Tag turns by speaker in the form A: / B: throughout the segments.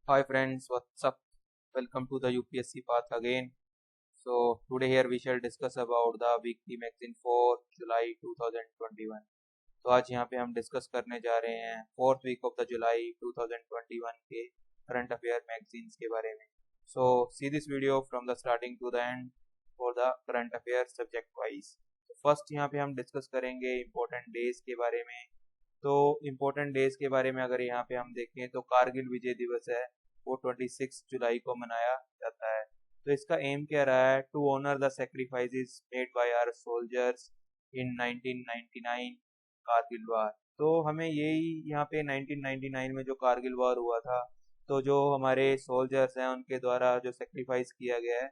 A: Hi friends, what's up? Welcome to the UPSC path again. So today here we shall discuss about the weekly magazine for July 2021. तो आज यहाँ पे हम discuss करने जा रहे हैं fourth week of the July 2021 के करंट अफेयर मैगजीन्स के बारे में. So see this video from the starting to the end for the current affair subject wise. First यहाँ पे हम डिस्कस करेंगे इम्पोर्टेंट डेज के बारे में. तो इम्पोर्टेंट डेज के बारे में अगर यहाँ पे हम देखें तो कारगिल विजय दिवस है, वो 26 जुलाई को मनाया जाता है. तो इसका एम क्या रहा है? To honour the sacrifices made by our soldiers in 1999 Kargil war. तो हमें यही यहाँ पे 1999 में जो कारगिल वार हुआ था, तो जो हमारे सोल्जर्स हैं उनके द्वारा जो सेक्रीफाइस किया गया है,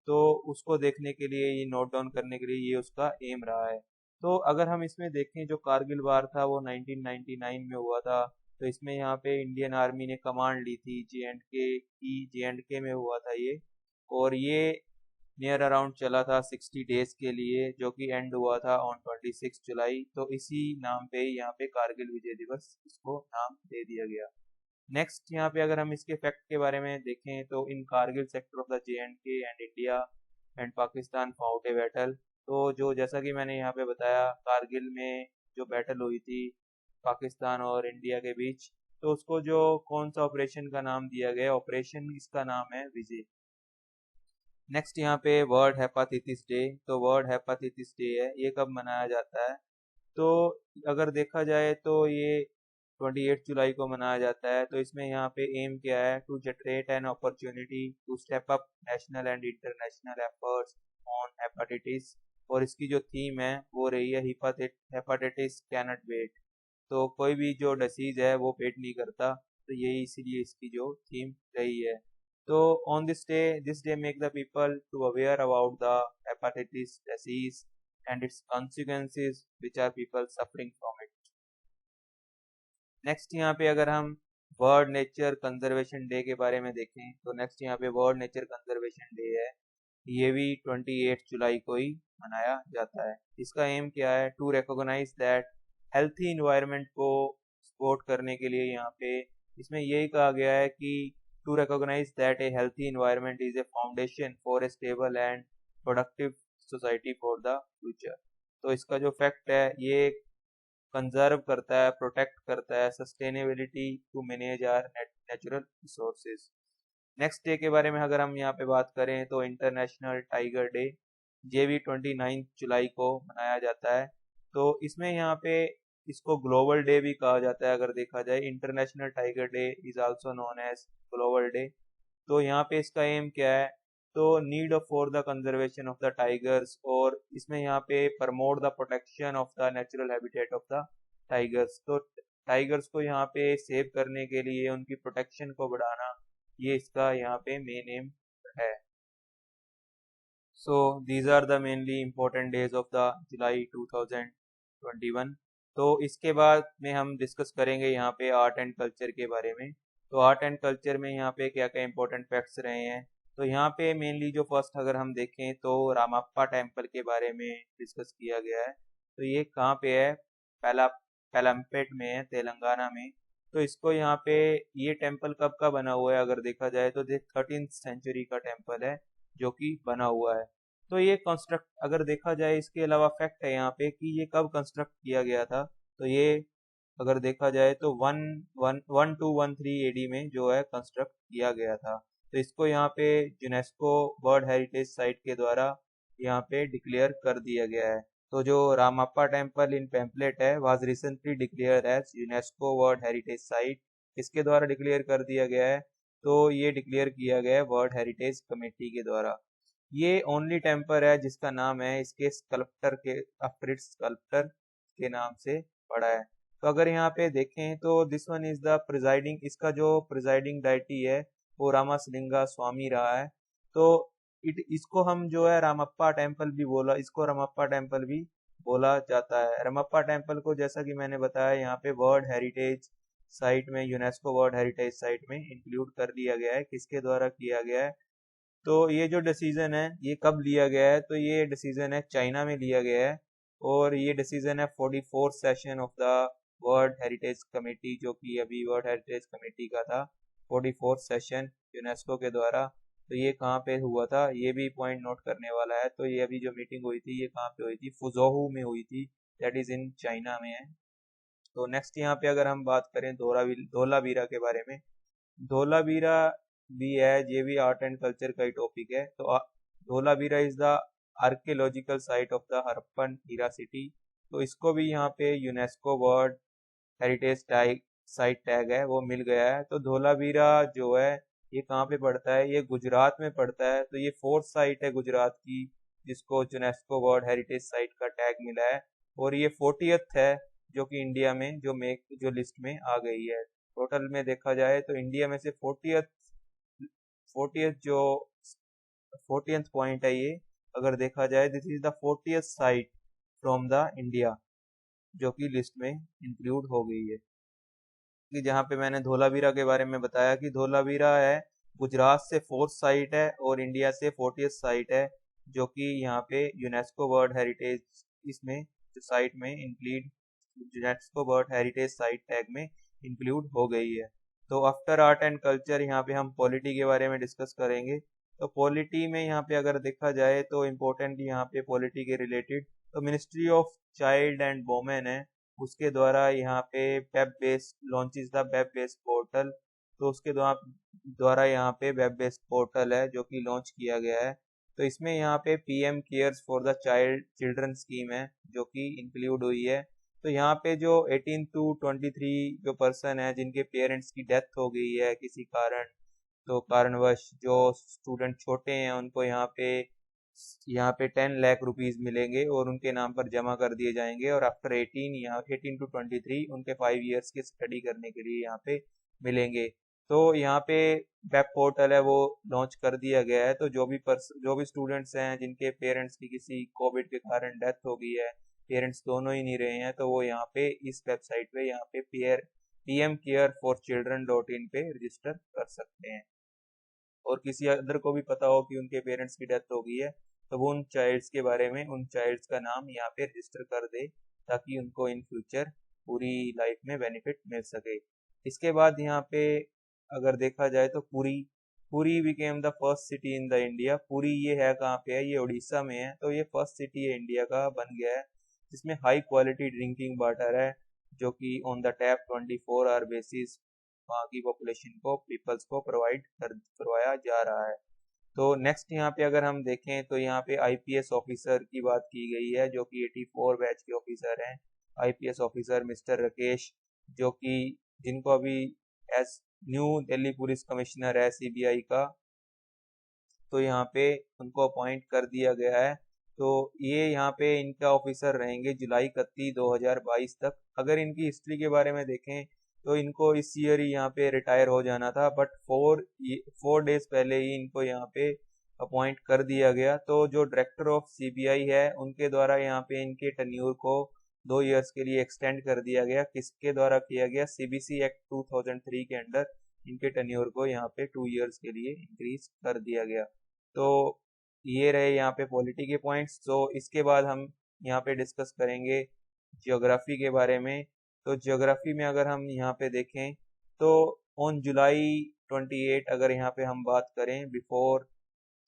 A: तो उसको देखने के लिए, ये नोट डाउन करने के लिए ये उसका एम रहा है. तो अगर हम इसमें देखें, जो कारगिल वार था वो 1999 में हुआ था. तो इसमें यहाँ पे इंडियन आर्मी ने कमांड ली थी जे एंड के में हुआ था ये. और ये नियर अराउंड चला था 60 डेज के लिए, जो कि एंड हुआ था ऑन 26 जुलाई. तो इसी नाम पे यहाँ पे कारगिल विजय दिवस इसको नाम दे दिया गया. नेक्स्ट यहाँ पे अगर हम इसके फैक्ट के बारे में देखें तो in Kargil sector of the J and India and Pakistan fought a battle. तो जो जैसा कि मैंने यहाँ पे बताया, कारगिल में जो बैटल हुई थी पाकिस्तान और इंडिया के बीच, तो उसको जो कौन सा ऑपरेशन का नाम दिया गया, ऑपरेशन इसका नाम है विजय. नेक्स्ट यहाँ पे वर्ल्ड हेपाटाइटिस डे. तो वर्ल्ड हेपाटाइटिस डे है, ये कब मनाया जाता है? तो अगर देखा जाए तो ये 28 जुलाई को मनाया जाता है. तो इसमें यहाँ पे एम क्या है? To generate an opportunity to step up national and international efforts on hepatitis. और इसकी जो थीम है वो रही है हेपाटाइटिस कैनट वेट. तो कोई भी जो डिसीज है वो वेट नहीं करता, तो यही इसीलिए इसकी जो थीम रही है. तो on this day make the people to aware about the hepatitis disease and its consequences which are people suffering from it. Next यहाँ पे अगर हम वर्ल्ड नेचर कंजर्वेशन डे के बारे में देखें, तो नेक्स्ट यहाँ पे वर्ल्ड नेचर कंजर्वेशन डे है. ये भी 28 जुलाई को ही मनाया जाता है. इसका एम क्या है? To recognise that healthy environment को सपोर्ट करने के लिए यहाँ पे इसमें यही कहा गया है कि to recognise that a healthy environment is a foundation for a stable and productive society for the future. तो इसका जो फैक्ट है, ये कंजर्व करता है, प्रोटेक्ट करता है sustainability to manage our natural resources. Next day के बारे में अगर हम यहाँ पे बात करें तो इंटरनेशनल टाइगर डे, ये भी 29 जुलाई को मनाया जाता है. तो इसमें यहाँ पे इसको ग्लोबल डे भी कहा जाता है. अगर देखा जाए, international tiger day is also known as global day. तो यहाँ पे इसका एम क्या है? तो need of for the conservation of the tigers, और इसमें यहाँ पे promote the protection of the natural habitat of the tigers. तो टाइगर्स को यहाँ पे सेव करने के लिए, उनकी प्रोटेक्शन को बढ़ाना, ये इसका यहाँ पे मेन एम है. So these are the mainly important days of the July 2021. तो इसके बाद में हम डिस्कस करेंगे यहाँ पे आर्ट एंड कल्चर के बारे में. तो आर्ट एंड कल्चर में यहाँ पे क्या क्या इम्पोर्टेंट फैक्ट्स रहे हैं, तो यहाँ पे मेनली जो फर्स्ट अगर हम देखें तो रामप्पा टेम्पल के बारे में डिस्कस किया गया है. तो ये कहाँ पे है? पहला पेलमपेट में है, तेलंगाना में. तो इसको यहाँ पे, ये टेम्पल कब का बना हुआ है अगर देखा जाए तो 13th सेंचुरी का टेम्पल है जो कि बना हुआ है. तो ये कंस्ट्रक्ट अगर देखा जाए, इसके अलावा फैक्ट है यहाँ पे कि ये कब कंस्ट्रक्ट किया गया था. तो ये अगर देखा जाए तो 1213 एडी में जो है कंस्ट्रक्ट किया गया था. तो इसको यहाँ पे यूनेस्को वर्ल्ड हेरिटेज साइट के द्वारा यहाँ पे डिक्लेयर कर दिया गया है. तो जो रामप्पा टेम्पल इन पेम्पलेट है was recently declare as UNESCO world heritage site. इसके द्वारा डिक्लेयर कर दिया गया है. तो ये डिक्लेयर किया गया है वर्ल्ड हेरिटेज कमेटी के द्वारा. ये ओनली टेम्पल है जिसका नाम है इसके स्कल्प्टर के, अफ्रीड स्कल्प्टर के नाम से पड़ा है. तो अगर यहाँ पे देखें तो this one is the presiding, इसका जो प्रिजाइडिंग डाइटी है वो रामासलिंगा स्वामी रहा है. तो इसको हम जो है रामप्पा टेम्पल भी बोला, इसको रामप्पा टेम्पल भी बोला जाता है. रामप्पा टेम्पल को जैसा कि मैंने बताया यहाँ पे वर्ल्ड हेरिटेज साइट में, यूनेस्को वर्ल्ड हेरिटेज साइट में इंक्लूड कर लिया गया है. किसके द्वारा किया गया है? तो ये जो डिसीजन है ये कब लिया गया है? तो ये डिसीजन है चाइना में लिया गया है. और ये डिसीजन है 44th session of the world heritage committee, जो कि अभी वर्ल्ड हेरिटेज कमेटी का था. 44 सेशन यूनेस्को के द्वारा। तो ये कहाँ पे हुआ था, ये भी पॉइंट नोट करने वाला है। तो ये अभी जो मीटिंग हुई थी ये कहाँ पे हुई थी, फुजोहू में हुई थी, दैट इज इन चाइना में है। तो नेक्स्ट यहाँ पे अगर हम बात करें धोलावीरा के बारे में, धोलावीरा भी है, ये भी आर्ट एंड कल्चर का ही टॉपिक है। तो Dholavira is the archaeological site of the Harappan era city. तो इसको भी यहाँ पे UNESCO world heritage site tag है वो मिल गया है। तो धोलावीरा जो है ये कहाँ पे पड़ता है, ये गुजरात में पड़ता है। तो ये फोर्थ साइट है गुजरात की जिसको यूनेस्को वर्ल्ड हेरिटेज साइट का टैग मिला है, और ये 40th है जो कि इंडिया में जो लिस्ट में आ गई है। टोटल में देखा जाए तो इंडिया में से 40th जो 40th पॉइंट है ये, अगर देखा जाए this is the 40th site from the India जो कि लिस्ट में इंक्लूड हो गई है। कि जहाँ पे मैंने धोलावीरा के बारे में बताया कि धोलावीरा है गुजरात से फोर्थ साइट है और इंडिया से 40th साइट है जो कि यहाँ पे यूनेस्को वर्ल्ड हेरिटेज इसमें जो साइट में include UNESCO world heritage site tag में इंक्लूड हो गई है। तो आफ्टर आर्ट एंड कल्चर यहाँ पे हम पॉलिटी के बारे में डिस्कस करेंगे। तो पॉलिटी में यहाँ पे अगर देखा जाए तो इम्पोर्टेंट यहाँ पे पॉलिटी के रिलेटेड तो ministry of child and women है, उसके द्वारा यहाँ पे web based launches the web based portal. तो उसके द्वारा यहाँ पे वेब बेस्ड पोर्टल है जो कि लॉन्च किया गया है। तो इसमें यहाँ पे PM cares for the children scheme है जो कि इंक्लूड हुई है। तो यहाँ पे जो 18 to 23 जो पर्सन है जिनके पेरेंट्स की डेथ हो गई है किसी कारण, तो कारणवश जो स्टूडेंट छोटे हैं उनको यहाँ पे 10 लाख रुपीस मिलेंगे और उनके नाम पर जमा कर दिए जाएंगे, और आफ्टर 18 to 23 उनके 5 इयर्स की स्टडी करने के लिए यहाँ पे मिलेंगे। तो यहाँ पे वेब पोर्टल है वो लॉन्च कर दिया गया है। तो जो भी स्टूडेंट्स हैं जिनके पेरेंट्स की किसी कोविड के कारण डेथ हो गई है, पेरेंट्स दोनों ही नहीं रहे हैं, तो वो यहाँ पे इस वेबसाइट पे यहाँ पे PM care for children .in पे रजिस्टर कर सकते हैं। और किसी अदर को भी पता हो कि उनके पेरेंट्स की डेथ हो गई है तो वो उन चाइल्ड्स के बारे में उन चाइल्ड्स का नाम यहाँ पे रजिस्टर कर दे ताकि उनको इन फ्यूचर पूरी लाइफ में बेनिफिट मिल सके। इसके बाद यहाँ पे अगर देखा जाए तो Puri Puri became the first city in the India. Puri ये है कहाँ पे है, ये उड़ीसा में है। तो ये फर्स्ट सिटी है इंडिया का बन गया है जिसमें हाई क्वालिटी ड्रिंकिंग वाटर है जो कि on the tap 24 hour basis वहाँ की पॉपुलेशन को पीपल्स को करवाया जा रहा है। तो नेक्स्ट यहाँ पे अगर हम देखें तो यहाँ पे आईपीएस ऑफिसर की बात की गई है जो कि 84 बैच के ऑफिसर हैं। आईपीएस ऑफिसर मिस्टर राकेश जो कि जिनको अभी as new Delhi police commissioner है सीबीआई का, तो यहाँ पे उनको अपॉइंट कर दिया गया है। तो ये यहाँ पे इनका ऑफिसर रहेंगे जुलाई 31 2022 तक। अगर इनकी हिस्ट्री के बारे में देखें तो इनको इस ईयर ही यहाँ पे रिटायर हो जाना था, बट 4 डेज पहले ही इनको यहाँ पे अपॉइंट कर दिया गया। तो जो डायरेक्टर ऑफ सीबीआई है उनके द्वारा यहाँ पे इनके टेन्यूर को 2 इयर्स के लिए एक्सटेंड कर दिया गया। किसके द्वारा किया गया, सीबीसी एक्ट 2003 के अंडर इनके टेन्यूर को यहाँ पे 2 इयर्स के लिए इंक्रीज कर दिया गया। तो ये रहे यहाँ पे पॉलिटी के पॉइंट्स। तो इसके बाद हम यहाँ पे डिस्कस करेंगे जियोग्राफी के बारे में। तो जियोग्राफी में अगर हम यहाँ पे देखें तो ऑन जुलाई 28 अगर यहाँ पे हम बात करें बिफोर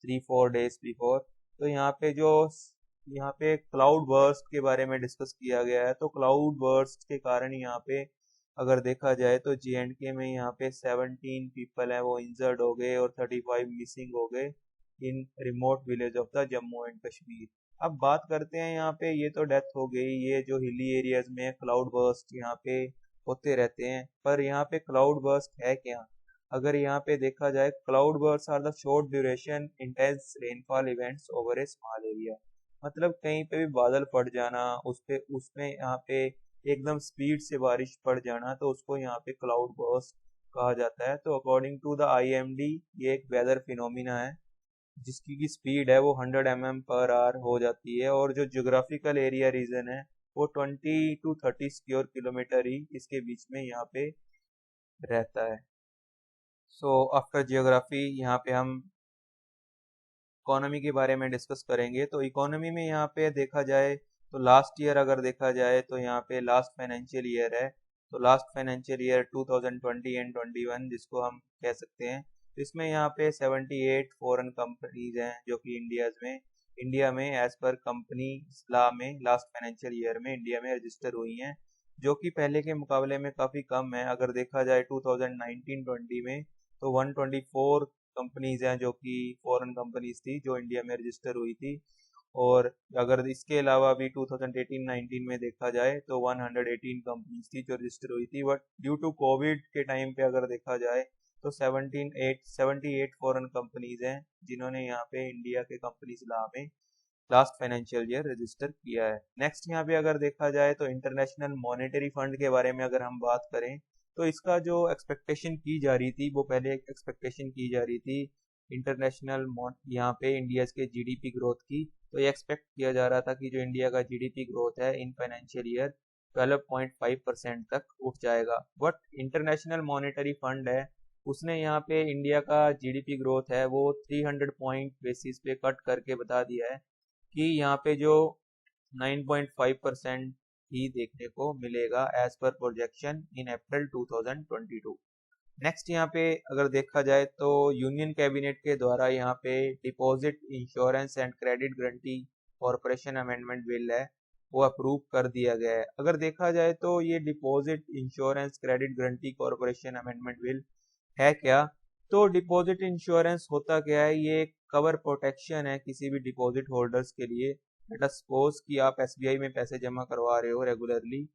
A: 3-4 डेज बिफोर, तो यहाँ पे क्लाउड बर्स्ट के बारे में डिस्कस किया गया है। तो क्लाउड बर्स्ट के कारण यहाँ पे अगर देखा जाए तो JNK में यहाँ पे 17 पीपल है वो इंजर्ड हो गए और 35 मिसिंग हो गए इन remote village of the Jammu and Kashmir. अब बात करते हैं यहाँ पे, ये तो डेथ हो गई, ये जो हिली एरियाज में क्लाउड बर्स्ट यहाँ पे होते रहते हैं, पर यहाँ पे क्लाउड बर्स्ट है क्या। अगर यहाँ पे देखा जाए cloud burst are the short duration intense rainfall events over a small area. मतलब कहीं पे भी बादल फट जाना, उसमें यहाँ पे एकदम स्पीड से बारिश पड़ जाना, तो उसको यहाँ पे क्लाउड बर्स्ट कहा जाता है। तो अकॉर्डिंग टू द IMD ये एक वेदर फिनोमिना है जिसकी की स्पीड है वो 100 mm/h हो जाती है, और जो ज्योग्राफिकल एरिया रीजन है वो 20 to 30 स्क्वायर किलोमीटर ही इसके बीच में यहाँ पे रहता है। सो आफ्टर जियोग्राफी यहाँ पे हम इकोनॉमी के बारे में डिस्कस करेंगे। तो इकोनॉमी में यहाँ पे देखा जाए तो लास्ट ईयर अगर देखा जाए तो यहाँ पे लास्ट फाइनेंशियल ईयर है तो लास्ट फाइनेंशियल ईयर 2020 एंड 21 जिसको हम कह सकते हैं, तो इसमें यहाँ पे 78 फॉरेन कंपनीज हैं जो कि इंडिया में एज पर कंपनी लॉ में लास्ट फाइनेंशियल ईयर में इंडिया में रजिस्टर हुई हैं, जो कि पहले के मुकाबले में काफ़ी कम है। अगर देखा जाए 2019-20 में तो 124 कंपनीज हैं जो कि फॉरेन कंपनीज थी जो इंडिया में रजिस्टर हुई थी। और अगर इसके अलावा भी 2018-19 में देखा जाए तो 118 कंपनीज थी जो रजिस्टर हुई थी। बट ड्यू टू कोविड के टाइम पे अगर देखा जाए तो 78 फॉरेन कंपनीज हैं जिन्होंने यहाँ पे इंडिया के कंपनीज लॉ में लास्ट फाइनेंशियल ईयर रजिस्टर किया है। नेक्स्ट यहाँ पे अगर देखा जाए तो इंटरनेशनल मॉनेटरी फंड के बारे में अगर हम बात करें तो इसका जो एक्सपेक्टेशन की जा रही थी वो पहले एक्सपेक्टेशन की जा रही थी इंटरनेशनल यहाँ पे इंडिया के जीडीपी ग्रोथ की। तो ये एक्सपेक्ट किया जा रहा था कि जो इंडिया का जीडीपी ग्रोथ है इन फाइनेंशियल ईयर 12.5% तक उठ जाएगा। बट इंटरनेशनल मॉनेटरी फंड है उसने यहाँ पे इंडिया का जीडीपी ग्रोथ है वो 300 पॉइंट बेसिस पे कट करके बता दिया है कि यहाँ पे जो 9.5% ही देखने को मिलेगा एज पर प्रोजेक्शन इन अप्रैल 2022। नेक्स्ट यहाँ पे अगर देखा जाए तो यूनियन कैबिनेट के द्वारा यहाँ पे deposit insurance and credit guarantee corporation amendment bill है वो अप्रूव कर दिया गया है। अगर देखा जाए तो ये deposit insurance credit guarantee corporation amendment bill है क्या, तो डिपॉजिट इंश्योरेंस होता क्या है, ये कवर प्रोटेक्शन है किसी भी डिपॉजिट होल्डर्स के लिए। लेट अस सपोज कि आप एसबीआई में पैसे जमा करवा रहे हो रेगुलरली,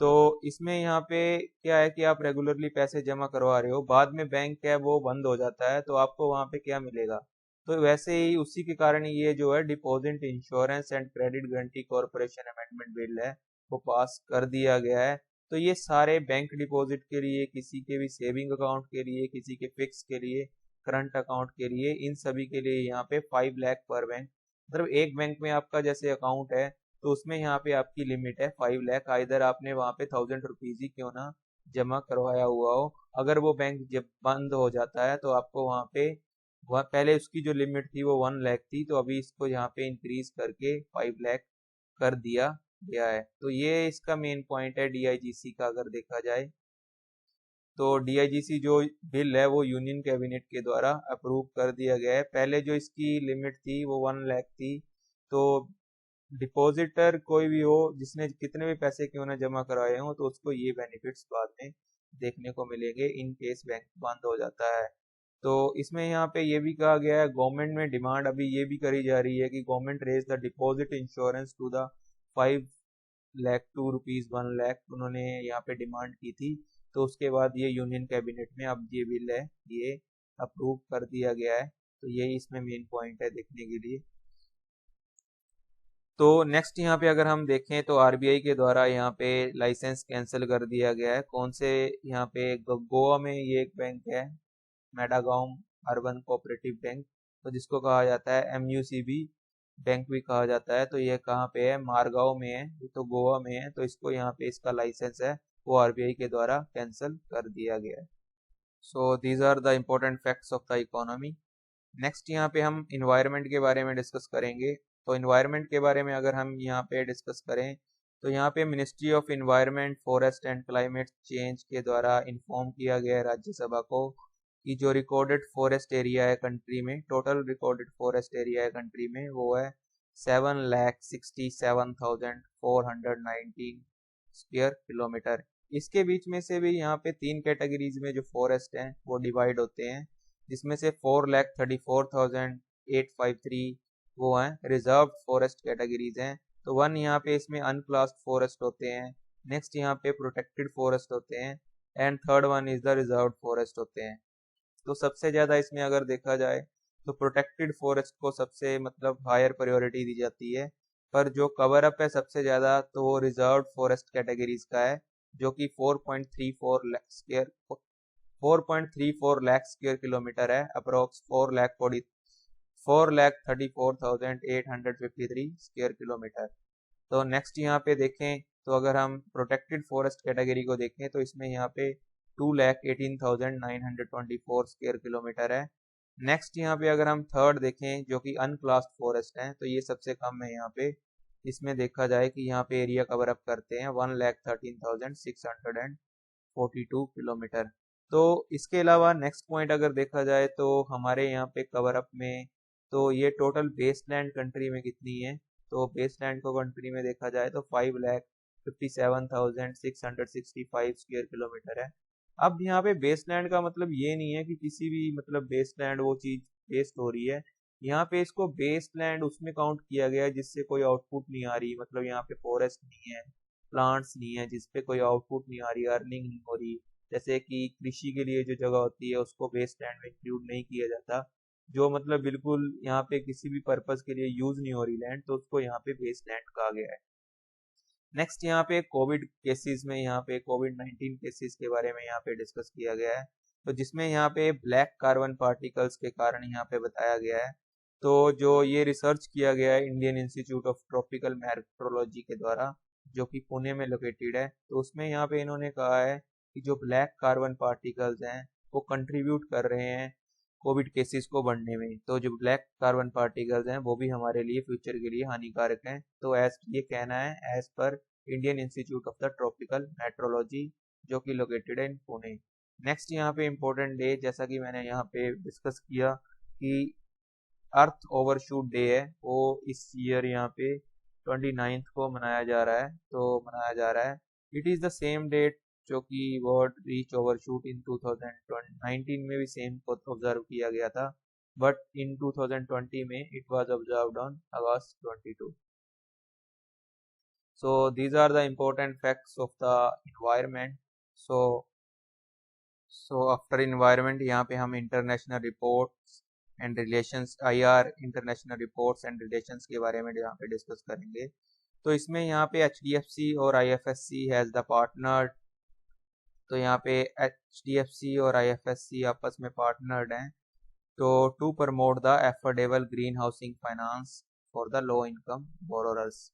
A: तो इसमें यहाँ पे क्या है कि आप रेगुलरली पैसे जमा करवा रहे हो, बाद में बैंक है वो बंद हो जाता है तो आपको वहाँ पे क्या मिलेगा। तो वैसे ही उसी के कारण ये जो है deposit insurance and credit guarantee corporation amendment bill है वो पास कर दिया गया है। तो ये सारे बैंक डिपॉजिट के लिए, किसी के भी सेविंग अकाउंट के लिए, किसी के फिक्स के लिए, करंट अकाउंट के लिए, इन सभी के लिए यहाँ पे 5 लाख पर बैंक, मतलब एक बैंक में आपका जैसे अकाउंट है तो उसमें यहाँ पे आपकी लिमिट है 5 लाख। आइदर आपने वहाँ पे 1000 रुपीज ही क्यों ना जमा करवाया हुआ हो, अगर वो बैंक जब बंद हो जाता है तो आपको वहाँ पे पहले उसकी जो लिमिट थी वो 1 लाख थी, तो अभी इसको यहाँ पे इंक्रीज करके 5 लाख कर दिया गया है। तो ये इसका मेन पॉइंट है डीआईजीसी का। अगर देखा जाए तो डीआईजीसी जो बिल है वो यूनियन कैबिनेट के द्वारा अप्रूव कर दिया गया है। पहले जो इसकी लिमिट थी वो 1 लाख थी, तो डिपॉजिटर कोई भी हो जिसने कितने भी पैसे क्यों ना जमा कराए हो तो उसको ये बेनिफिट्स बाद में देखने को मिलेंगे इन केस बैंक बंद हो जाता है। तो इसमें यहाँ पे ये भी कहा गया है, गवर्नमेंट में डिमांड अभी ये भी करी जा रही है कि government raise the deposit insurance to the 5 lakh to rupees 1 lakh, उन्होंने यहाँ पे डिमांड की थी। तो उसके बाद ये यूनियन कैबिनेट में अब ये बिल है ये अप्रूव कर दिया गया है। तो यही इसमें मेन पॉइंट है देखने के लिए। तो नेक्स्ट यहाँ पे अगर हम देखें तो आरबीआई के द्वारा यहाँ पे लाइसेंस कैंसिल कर दिया गया है। कौन से, यहाँ पे गोवा में ये एक बैंक है मेडागांव अर्बन कोऑपरेटिव बैंक, तो जिसको कहा जाता है एमयूसीबी बैंक भी कहा जाता है। तो ये कहाँ पे है, मारगांव में है, तो गोवा में है। तो इसको यहाँ पे इसका लाइसेंस है वो आरबीआई के द्वारा कैंसिल कर दिया गया है। So these are the important facts of the economy. Next यहाँ पे हम इन्वायरमेंट के बारे में डिस्कस करेंगे। तो इन्वायरमेंट के बारे में अगर हम यहाँ पे डिस्कस करें तो यहाँ पे ministry of environment forest and climate change के द्वारा इन्फॉर्म किया गया है राज्यसभा को कि जो रिकॉर्डेड फॉरेस्ट एरिया है कंट्री में, टोटल रिकॉर्डेड फॉरेस्ट एरिया है कंट्री में वो है 7,67,419 स्क्वायर किलोमीटर। इसके बीच में से भी यहाँ पे 3 कैटेगरीज में जो फॉरेस्ट हैं वो डिवाइड होते हैं, जिसमें से 4,34,853 वो हैं रिजर्व फॉरेस्ट कैटेगरीज हैं। तो 1 यहाँ पे इसमें अनक्लास्ड फॉरेस्ट होते हैं, नेक्स्ट यहाँ पे प्रोटेक्टेड फॉरेस्ट होते हैं, and third one is the reserve forest होते हैं। तो सबसे ज्यादा इसमें अगर देखा जाए तो प्रोटेक्टेड फॉरेस्ट को सबसे मतलब हायर प्रायोरिटी दी जाती है, पर जो कवर अप है सबसे ज्यादा तो वो रिजर्व फॉरेस्ट कैटेगरीज का है, जो कि 4.34 लाख स्क्वायर किलोमीटर है, अप्रोक्स 4,34,853 स्क्वायर किलोमीटर। तो नेक्स्ट यहाँ पे देखें तो अगर हम प्रोटेक्टेड फॉरेस्ट कैटेगरी को देखें तो इसमें यहाँ पे 2,18,924 स्क्वायर किलोमीटर है। नेक्स्ट यहाँ पे अगर हम थर्ड देखें जो कि अनक्लास्ड फॉरेस्ट है तो ये सबसे कम है यहाँ पे, इसमें देखा जाए कि यहाँ पे एरिया कवर अप करते हैं 1,13,600 42 किलोमीटर। तो इसके अलावा नेक्स्ट पॉइंट अगर देखा जाए तो हमारे यहाँ पे कवर अप में तो ये टोटल बेसलैंड कंट्री में कितनी है, तो बेसलैंड को कंट्री में देखा जाए तो 5,57,665 स्क्वायर किलोमीटर है। अब यहाँ पे बेसलैंड का मतलब ये नहीं है कि किसी भी मतलब बेसलैंड वो चीज बेस्ड हो रही है। यहाँ पे इसको बेसलैंड उसमें काउंट किया गया है जिससे कोई आउटपुट नहीं आ रही, मतलब यहाँ पे फॉरेस्ट नहीं है, प्लांट्स नहीं है, जिसपे कोई आउटपुट नहीं आ रही, अर्निंग नहीं हो रही। जैसे कि कृषि के लिए जो जगह होती है उसको बेसलैंड में इंक्लूड नहीं किया जाता। जो मतलब बिल्कुल यहाँ पे किसी भी पर्पज के लिए यूज नहीं हो रही लैंड, तो उसको यहाँ पे बेसलैंड कहा गया है। नेक्स्ट यहाँ पे कोविड केसेस में यहाँ पे कोविड-19 केसेस के बारे में यहाँ पे डिस्कस किया गया है। तो जिसमें यहाँ पे ब्लैक कार्बन पार्टिकल्स के कारण यहाँ पे बताया गया है। तो जो ये रिसर्च किया गया है Indian Institute of tropical metrology के द्वारा, जो कि पुणे में लोकेटेड है, तो उसमें यहाँ पे इन्होंने कहा है कि जो ब्लैक कार्बन पार्टिकल्स हैं वो कंट्रीब्यूट कर रहे हैं कोविड केसेस को बढ़ने में। तो जो ब्लैक कार्बन पार्टिकल्स हैं वो भी हमारे लिए फ्यूचर के लिए हानिकारक हैं। तो एज ये कहना है as per Indian Institute of the tropical meteorology, जो कि लोकेटेड है इन पुणे। नेक्स्ट यहाँ पे इम्पोर्टेंट डे, जैसा कि मैंने यहाँ पे डिस्कस किया कि अर्थ ओवरशूट डे है, वो इस ईयर यहाँ पे 29 को मनाया जा रहा है। तो मनाया जा रहा है, it is the same date जो कि वर्ल्ड रीच ओवरशूट इन 2019 में भी सेम को ऑब्जर्व किया गया था, बट इन 2020 में it was observed on August 22। So these are the important facts of the environment. So after environment यहाँ पे हम international reports and relations IR international reports and relations के बारे में यहाँ पे डिस्कस करेंगे। तो इसमें यहाँ पे HDFC और IFSC हैज़ द पार्टनर। तो यहाँ पे HDFC और IFSC आपस में पार्टनर्ड हैं तो to promote the affordable green housing finance for the low income borrowers.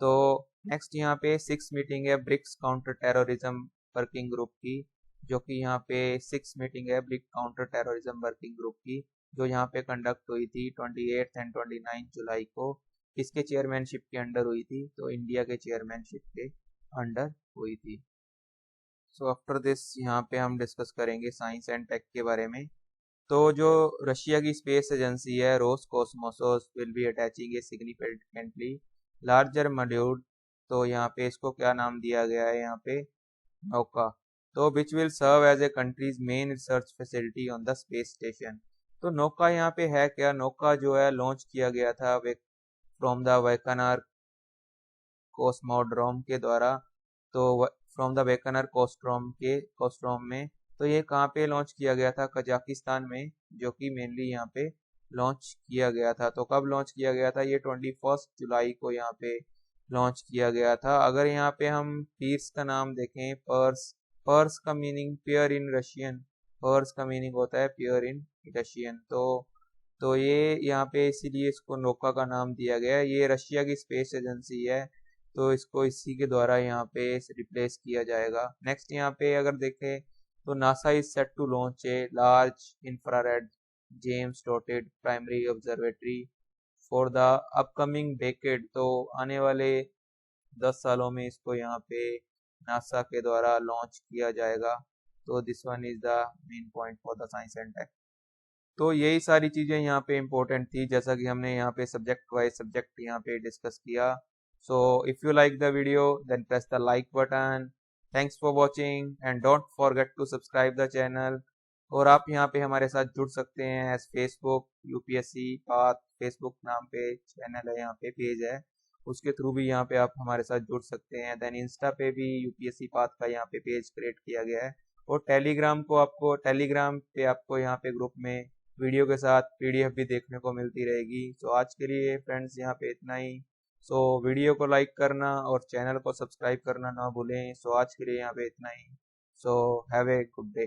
A: तो नेक्स्ट यहाँ पे 6 मीटिंग है BRICS counter terrorism working group की, जो कि यहाँ पे 6 मीटिंग है BRICS counter terrorism working group की, जो यहाँ पे कंडक्ट हुई थी 28 एंड 29 जुलाई को। किसके चेयरमैनशिप के अंडर हुई थी, तो इंडिया के चेयरमैनशिप के अंडर हुई थी। सो आफ्टर दिस यहाँ पे हम डिस्कस करेंगे साइंस एंड टेक के बारे में। तो जो रशिया की स्पेस एजेंसी है Roscosmos will be attaching A significantly larger module. तो यहाँ पे इसको क्या नाम दिया गया है, यहाँ पे नौका। तो which will serve as a countries main research facility on the space station. तो नौका यहाँ पे है क्या, नौका जो है लॉन्च किया गया था फ्रॉम द वैकनर कोस्मोड्रोम के द्वारा। तो फ्रॉम द वैकनर कोस्ट्रोम में, तो ये कहाँ पे लॉन्च किया गया था, कजाकिस्तान में, जो कि मेनली यहाँ पे लॉन्च किया गया था। तो कब लॉन्च किया गया था, ये 21 जुलाई को यहाँ पे लॉन्च किया गया था। अगर यहाँ पे हम पीर्स का नाम देखें, पर्स, पर्स का मीनिंग पेयर इन रशियन, पर्स का मीनिंग होता है पेयर इन रशियन। तो ये यहाँ पे इसीलिए इसको नौका का नाम दिया गया है। ये रशिया की स्पेस एजेंसी है, तो इसको इसी के द्वारा यहाँ पे रिप्लेस किया जाएगा। नेक्स्ट यहाँ पे अगर देखें तो NASA is set to launch a large infrared James dotted primary observatory for the upcoming decade. तो आने वाले 10 सालों में इसको यहाँ पे नासा के द्वारा लॉन्च किया जाएगा। तो this one is the main point for the science and tech. तो यही सारी चीजें यहाँ पे इम्पोर्टेंट थी, जैसा कि हमने यहाँ पे सब्जेक्ट वाइज सब्जेक्ट यहाँ पे डिस्कस किया। So if you like the video, then press the like button. Thanks for watching and don't forget to subscribe the channel. और आप यहाँ पे हमारे साथ जुड़ सकते हैं as Facebook UPSC path, Facebook नाम पे चैनल है, यहाँ पे पेज है, उसके थ्रू भी यहाँ पे आप हमारे साथ जुड़ सकते हैं। देन इंस्टा पे भी यूपीएससी पाथ का यहाँ पे पेज क्रिएट किया गया है। और टेलीग्राम पे आपको यहाँ पे ग्रुप में वीडियो के साथ पीडीएफ भी देखने को मिलती रहेगी। तो आज के लिए फ्रेंड्स यहाँ पे इतना ही। सो वीडियो को लाइक करना और चैनल को सब्सक्राइब करना ना भूलें। सो आज के लिए यहाँ पे इतना ही। So have a good day.